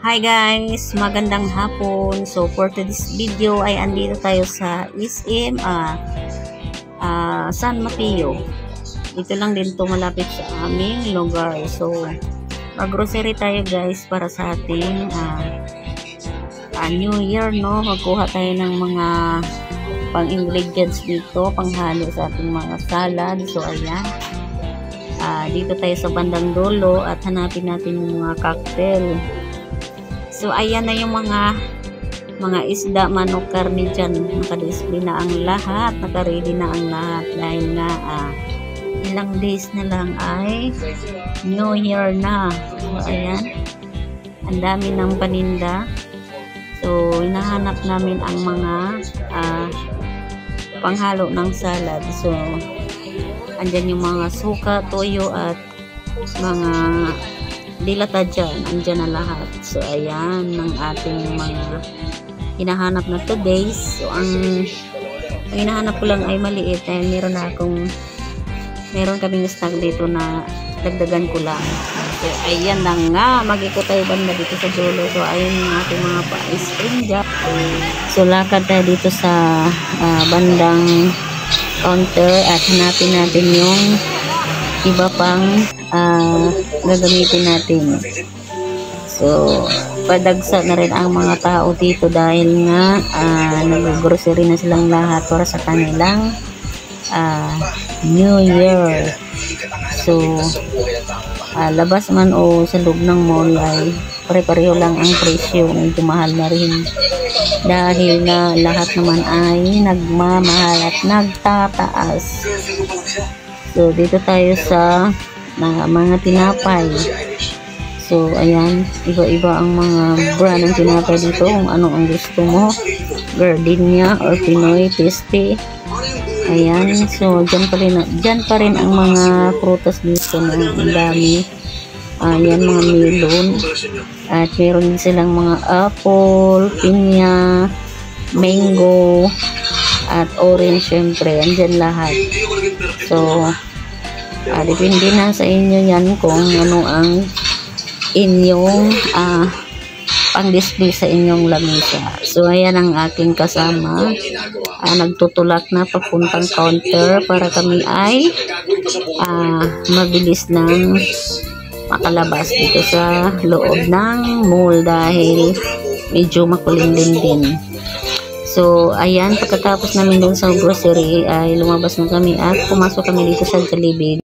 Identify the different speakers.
Speaker 1: Hi guys, magandang hapon. So for today's video ay andito tayo sa SM San Mateo. Ito lang din to, malapit sa aming lugar. So mag-grocery tayo guys para sa ating New Year, no? Magkuha tayo ng mga pang-ingredients dito, panghalo sa ating mga salad. So ayan. Dito tayo sa bandang dulo at hanapin natin yung mga cocktail. So ayan na yung mga isda, manok, karne dyan. Naka-display na ang lahat, naka-ready na ang lahat dahil nga ilang days na lang ay New Year na. So ayan, ang dami ng paninda. So hinahanap namin ang mga panghalo ng salad. So andyan yung mga suka, toyo at mga dilata dyan. Andyan na lahat. So ayan ng ating mga hinahanap na today. So ang hinahanap ko lang ay maliit dahil meron kaming stock dito na dagdagan ko lang. So ayan na nga, mag-ikot tayo banda dito sa dulo. So ayan yung ating mga pa-spring dyan. So lakad tayo dito sa bandang counter at hanapin natin yung iba pang gagamitin natin. So padagsa na rin ang mga tao dito dahil nga nag-grocery na silang lahat para sa kanilang New Year. So labas man o sa loob ng mall ay pare-pareho lang ang presyo. Medyo mahal na rin dahil nga lahat naman ay nagmamahal at nagtataas. So dito tayo sa mga tinapay. So ayan, iba-iba ang mga brand ng tinapay dito, kung ano ang gusto mo, Gardenia or Pinoy Tasty. Ayan, so dyan pa rin ang mga prutas dito na ang dami. Ayan, mga melon at meron din silang mga apple, pinya, mango at orange. Syempre andyan lahat. So depende na sa inyo yan kung ano ang inyong pang-display sa inyong lamesa. So ayan ang aking kasama, nagtutulak na papuntang counter para kami ay mabilis nang makalabas dito sa loob ng mall dahil medyo makulimlim din. So ayan, pagkatapos namin dun sa grocery ay lumabas na kami at pumasok kami dito sa Jollibee.